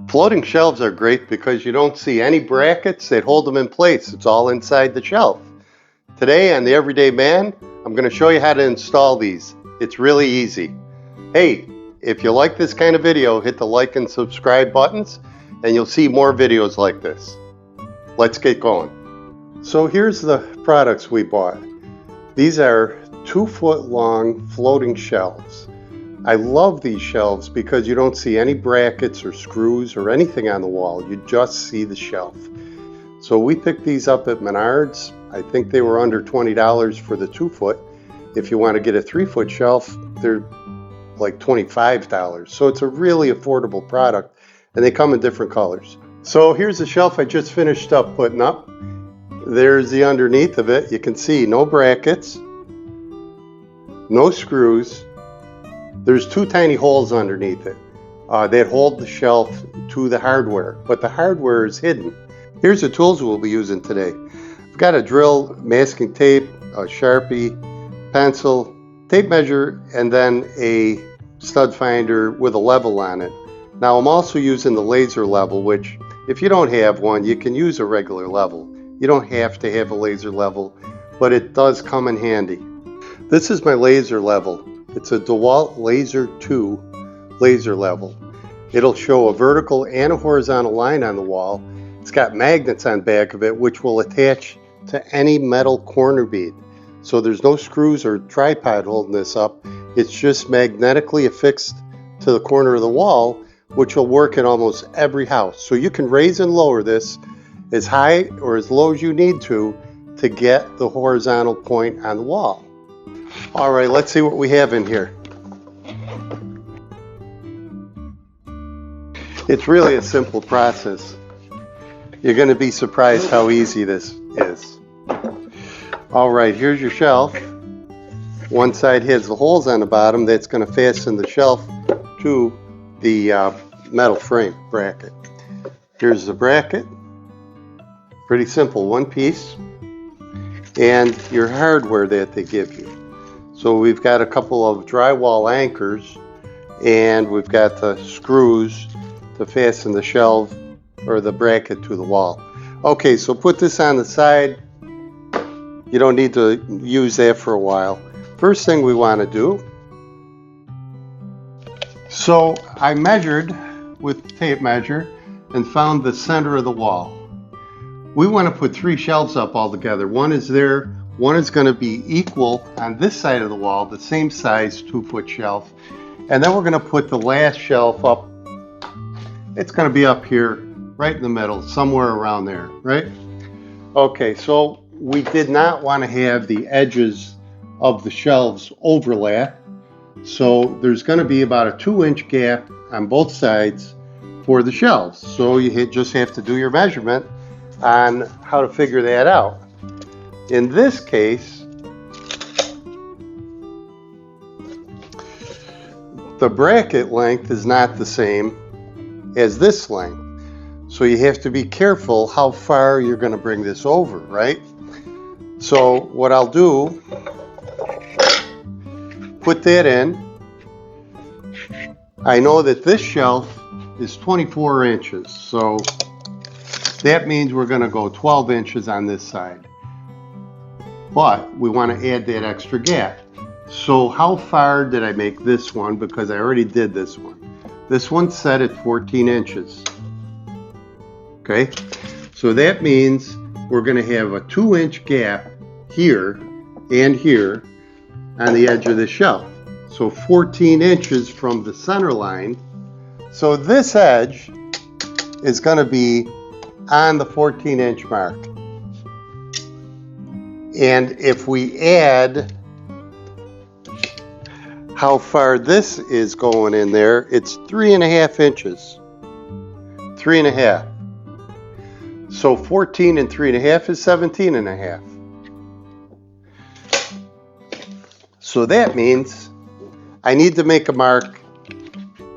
Floating shelves are great because you don't see any brackets that hold them in place. It's all inside the shelf. Today on The Everyday Man, I'm going to show you how to install these. It's really easy. Hey, if you like this kind of video, hit the like and subscribe buttons and you'll see more videos like this. Let's get going. So here's the products we bought. These are 2-foot long floating shelves. I love these shelves because you don't see any brackets or screws or anything on the wall. You just see the shelf. So we picked these up at Menards. I think they were under $20 for the 2-foot. If you want to get a 3-foot shelf, they're like $25. So it's a really affordable product and they come in different colors. So here's the shelf I just finished up putting up. There's the underneath of it. You can see no brackets, no screws. There's 2 tiny holes underneath it that hold the shelf to the hardware, but the hardware is hidden. Here's the tools we'll be using today. I've got a drill, masking tape, a Sharpie, pencil, tape measure, and then a stud finder with a level on it. Now I'm also using the laser level, which if you don't have one, you can use a regular level. You don't have to have a laser level, but it does come in handy. This is my laser level. It's a DeWalt Laser 2 laser level. It'll show a vertical and a horizontal line on the wall. It's got magnets on the back of it which will attach to any metal corner bead. So there's no screws or tripod holding this up. It's just magnetically affixed to the corner of the wall, which will work in almost every house. So you can raise and lower this as high or as low as you need to get the horizontal point on the wall. All right, let's see what we have in here. It's really a simple process. You're going to be surprised how easy this is. All right, here's your shelf. One side has the holes on the bottom that's going to fasten the shelf to the metal frame bracket. Here's the bracket. Pretty simple, one piece. And your hardware that they give you. So we've got a couple of drywall anchors and we've got the screws to fasten the shelf or the bracket to the wall. Okay, so put this on the side. You don't need to use that for a while. First thing we want to do, so I measured with the tape measure and found the center of the wall. We want to put 3 shelves up all together. One is there. One is going to be equal on this side of the wall, the same size 2-foot shelf. And then we're going to put the last shelf up. It's going to be up here, right in the middle, somewhere around there, right? Okay, so we did not want to have the edges of the shelves overlap. So there's going to be about a 2-inch gap on both sides for the shelves. So you just have to do your measurement on how to figure that out. In this case, the bracket length is not the same as this length. So you have to be careful how far you're going to bring this over, right? So what I'll do, put that in. I know that this shelf is 24 inches, so that means we're going to go 12 inches on this side. But we want to add that extra gap. So how far did I make this one? Because I already did this one. This one's set at 14 inches. Okay, so that means we're going to have a 2-inch gap here and here on the edge of the shelf. So 14 inches from the center line. So this edge is going to be on the 14-inch mark. And if we add how far this is going in there, it's 3.5 inches. 3.5. So 14 and 3.5 is 17.5. So that means I need to make a mark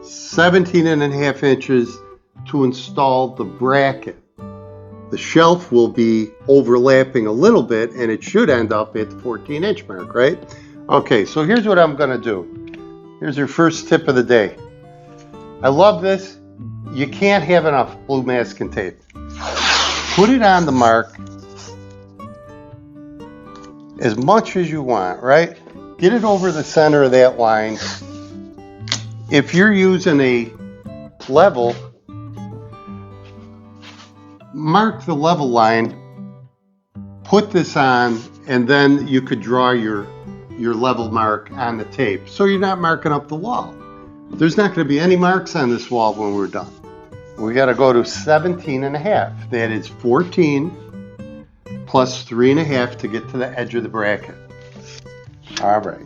17.5 inches to install the bracket. The shelf will be overlapping a little bit and it should end up at the 14-inch mark, right? Okay, so here's what I'm going to do. Here's your first tip of the day. I love this. you can't have enough blue masking tape. Put it on the mark as much as you want, right? Get it over the center of that line. If you're using a level, mark the level line, put this on, and then you could draw your level mark on the tape. So you're not marking up the wall. There's not going to be any marks on this wall when we're done. We got to go to 17.5. That is 14 plus 3.5 to get to the edge of the bracket. All right.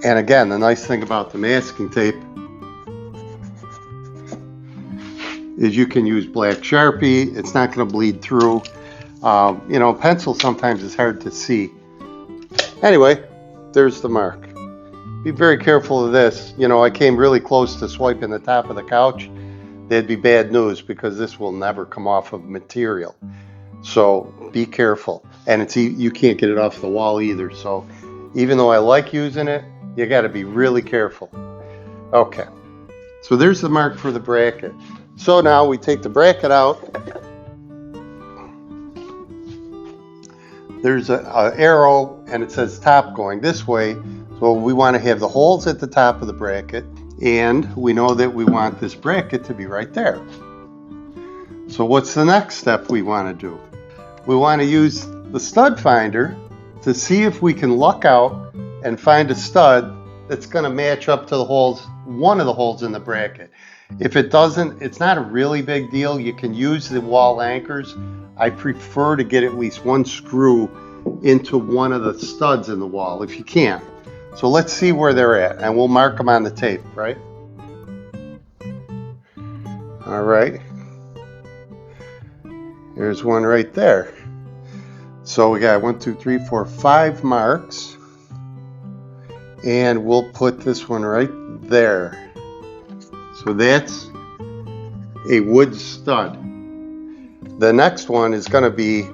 And again, the nice thing about the masking tape is you can use black Sharpie. It's not going to bleed through. You know, pencil sometimes is hard to see. Anyway, there's the mark. Be very careful of this. You know, I came really close to swiping the top of the couch. That'd be bad news because this will never come off of material. So be careful. And you can't get it off the wall either. So even though I like using it, you got to be really careful. Okay, so there's the mark for the bracket. So now we take the bracket out. There's an arrow and it says top going this way. So we want to have the holes at the top of the bracket, and we know that we want this bracket to be right there. So what's the next step we want to do? We want to use the stud finder to see if we can luck out and find a stud that's going to match up to the holes, one of the holes in the bracket. If it doesn't, it's not a really big deal. You can use the wall anchors. I prefer to get at least one screw into one of the studs in the wall if you can. So let's see where they're at, and we'll mark them on the tape, right? All right. There's one right there. So we got 1, 2, 3, 4, 5 marks. And we'll put this one right there. So that's a wood stud. The next one is going to be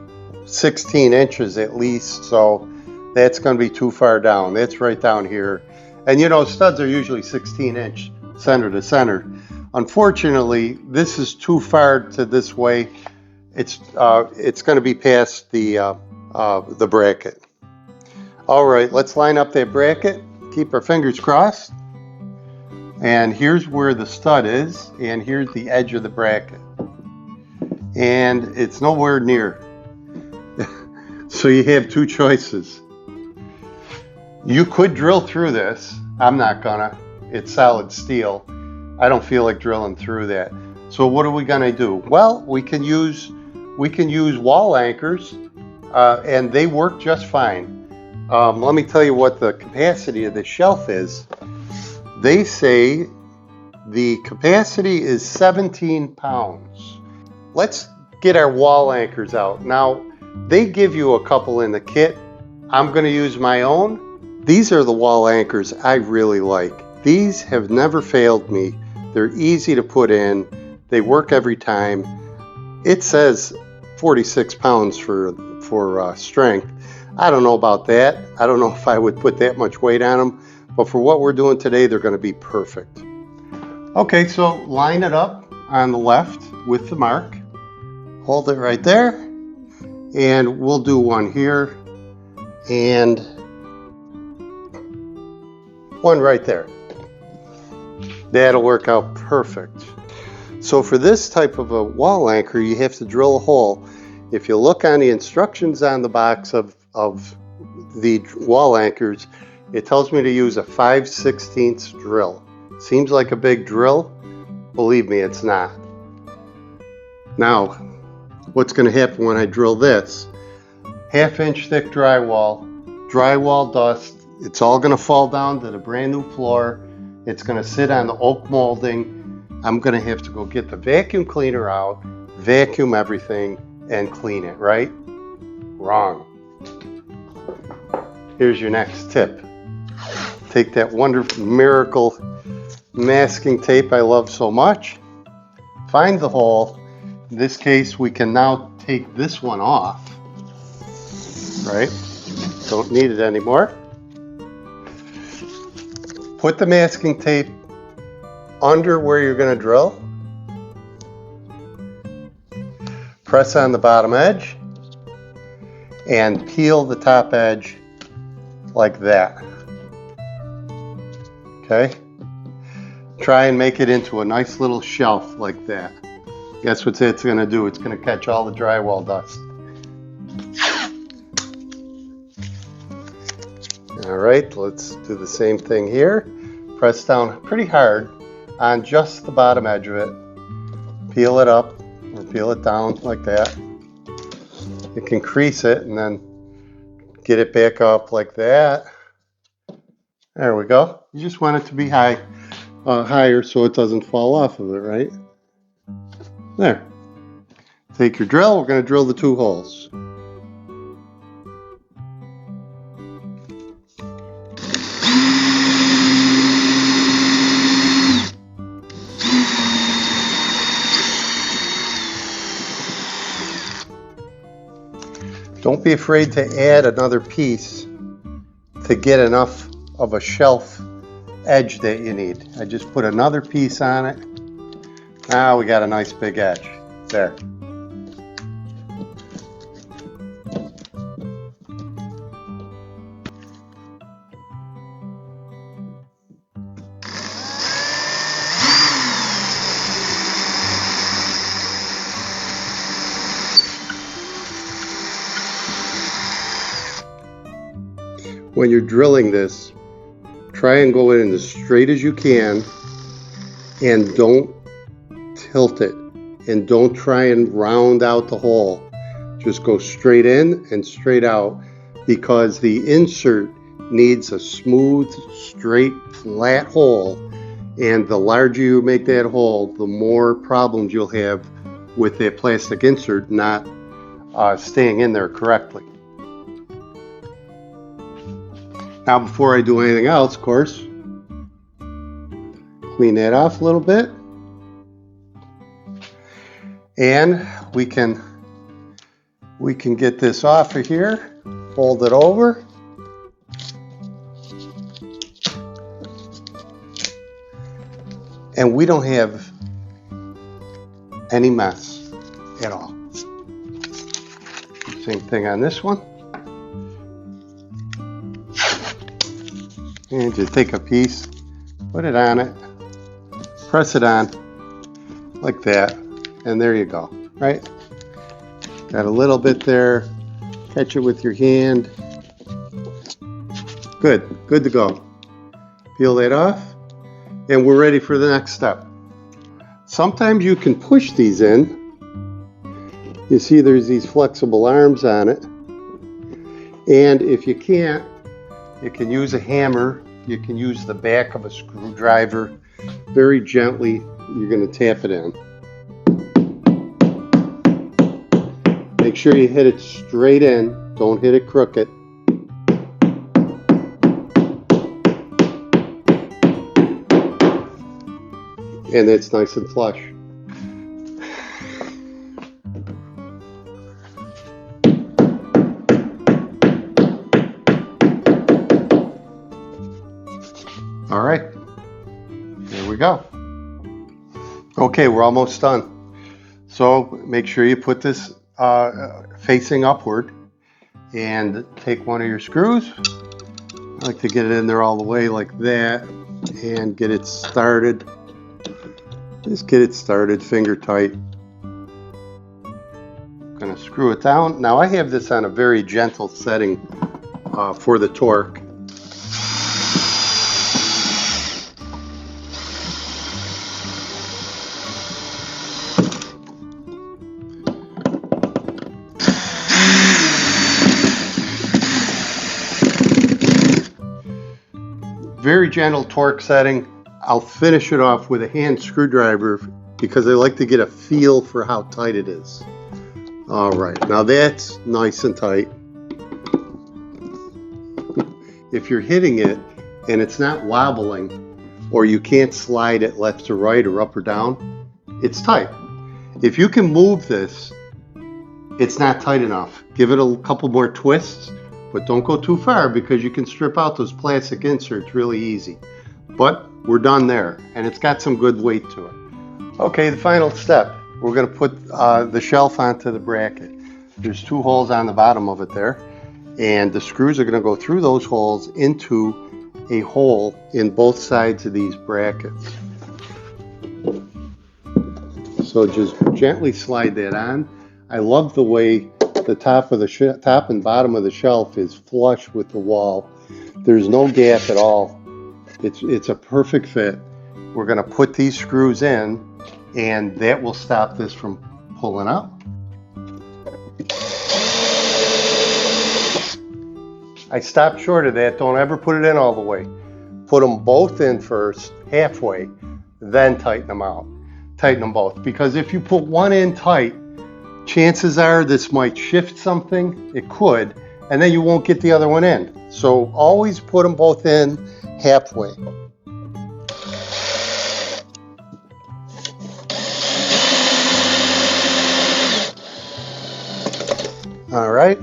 16 inches at least, so that's going to be too far down. That's right down here. And you know, studs are usually 16-inch center to center. Unfortunately, this is too far to this way. It's going to be past the bracket. All right, let's line up that bracket. Keep our fingers crossed. And here's where the stud is, and here's the edge of the bracket. And it's nowhere near. So you have two choices. You could drill through this. I'm not gonna. It's solid steel. I don't feel like drilling through that. So what are we gonna do? Well, we can use wall anchors, and they work just fine. Let me tell you what the capacity of the shelf is. They say the capacity is 17 pounds. Let's get our wall anchors out. Now, they give you a couple in the kit. I'm going to use my own. These are the wall anchors I really like. These have never failed me. They're easy to put in. They work every time. It says 46 pounds for strength. I don't know about that. I don't know if I would put that much weight on them, but for what we're doing today, they're going to be perfect. Okay, so line it up on the left with the mark. Hold it right there, and we'll do one here and one right there. That'll work out perfect. So for this type of a wall anchor, you have to drill a hole. If you look on the instructions on the box of the wall anchors, it tells me to use a 5/16 drill. Seems like a big drill. Believe me, it's not. Now, what's going to happen when I drill this? 1/2 inch thick drywall dust. It's all going to fall down to the brand new floor. It's going to sit on the oak molding. I'm going to have to go get the vacuum cleaner out, vacuum everything, and clean it, right? Wrong. Here's your next tip. Take that wonderful miracle masking tape I love so much. Find the hole. In this case, we can now take this one off, right? Don't need it anymore. Put the masking tape under where you're going to drill. Press on the bottom edge and peel the top edge like that. Okay? Try and make it into a nice little shelf like that. Guess what it's going to do? It's going to catch all the drywall dust. All right, let's do the same thing here. Press down pretty hard on just the bottom edge of it. Peel it up or peel it down like that. You can crease it and then get it back up like that. There we go. You just want it to be higher so it doesn't fall off of it, right? There. Take your drill. We're going to drill the 2 holes. Don't be afraid to add another piece to get enough of a shelf edge that you need. I just put another piece on it. Now we got a nice big edge. There. When you're drilling this, try and go in as straight as you can and don't tilt it and don't try and round out the hole. Just go straight in and straight out because the insert needs a smooth, straight, flat hole, and the larger you make that hole, the more problems you'll have with that plastic insert not staying in there correctly. Now, before I do anything else, of course, clean that off a little bit. And we can get this off of here, fold it over. And we don't have any mess at all. Same thing on this one. And just take a piece, put it on it, press it on like that, and there you go, right? Got a little bit there, catch it with your hand. Good to go. Peel that off, and we're ready for the next step. Sometimes you can push these in. You see there's these flexible arms on it, and if you can't, you can use a hammer, you can use the back of a screwdriver. Very gently, you're going to tap it in. Make sure you hit it straight in, don't hit it crooked. And it's nice and flush. All right, there we go. Okay, we're almost done. So make sure you put this facing upward and take one of your screws. I like to get it in there all the way like that and get it started. Just get it started, finger tight. Gonna screw it down. Now I have this on a very gentle setting for the torque. Very gentle torque setting. I'll finish it off with a hand screwdriver because I like to get a feel for how tight it is. All right, now that's nice and tight. If you're hitting it and it's not wobbling or you can't slide it left to right or up or down, it's tight. If you can move this, it's not tight enough. Give it a couple more twists but don't go too far because you can strip out those plastic inserts really easy. But we're done there, and it's got some good weight to it. Okay, the final step. We're going to put the shelf onto the bracket. There's 2 holes on the bottom of it there, and the screws are going to go through those holes into a hole in both sides of these brackets. So just gently slide that on. I love the way the top and bottom of the shelf is flush with the wall. There's no gap at all. It's a perfect fit. We're going to put these screws in, and that will stop this from pulling out. I stopped short of that. Don't ever put it in all the way. Put them both in first, halfway, then tighten them out. Tighten them both, because if you put one in tight, chances are this might shift something. It could, and then you won't get the other one in. So always put them both in halfway. All right.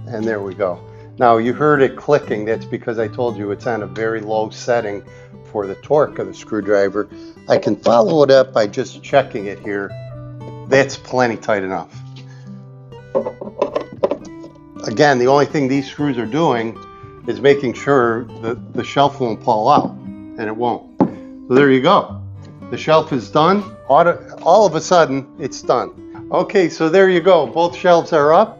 And there we go. Now you heard it clicking. That's because I told you it's on a very low setting for the torque of the screwdriver. I can follow it up by just checking it here. That's plenty tight enough. Again, the only thing these screws are doing is making sure that the shelf won't fall out, and it won't. So there you go. The shelf is done. All of a sudden, it's done. Okay, so there you go. Both shelves are up.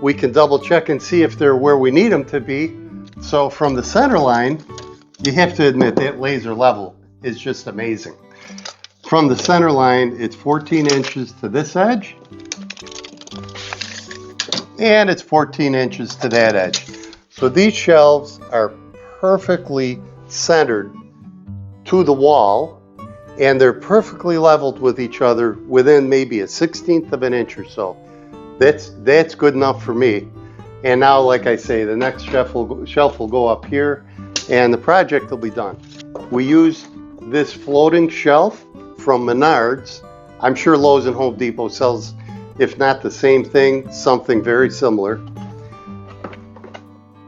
We can double check and see if they're where we need them to be. So from the center line, you have to admit that laser level is just amazing. From the center line, it's 14 inches to this edge, and it's 14 inches to that edge. So these shelves are perfectly centered to the wall, and they're perfectly leveled with each other within maybe a 1/16 of an inch or so. That's good enough for me. And now, like I say, the next shelf will go up here, and the project will be done. We used this floating shelf from Menards. I'm sure Lowe's and Home Depot sells, if not the same thing, something very similar.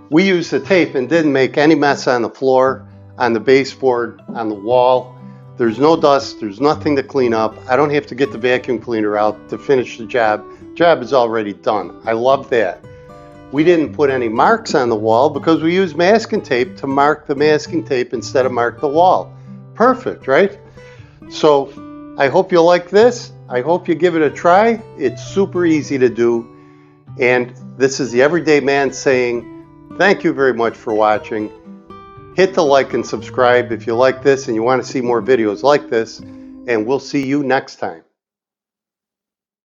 We used the tape and didn't make any mess on the floor, on the baseboard, on the wall. There's no dust, there's nothing to clean up. I don't have to get the vacuum cleaner out to finish the job. Job is already done. I love that. We didn't put any marks on the wall because we used masking tape to mark the masking tape instead of mark the wall. Perfect, right? So I hope you like this. I hope you give it a try. It's super easy to do. And this is the Everyday Man saying, thank you very much for watching. Hit the like and subscribe if you like this and you want to see more videos like this. And we'll see you next time.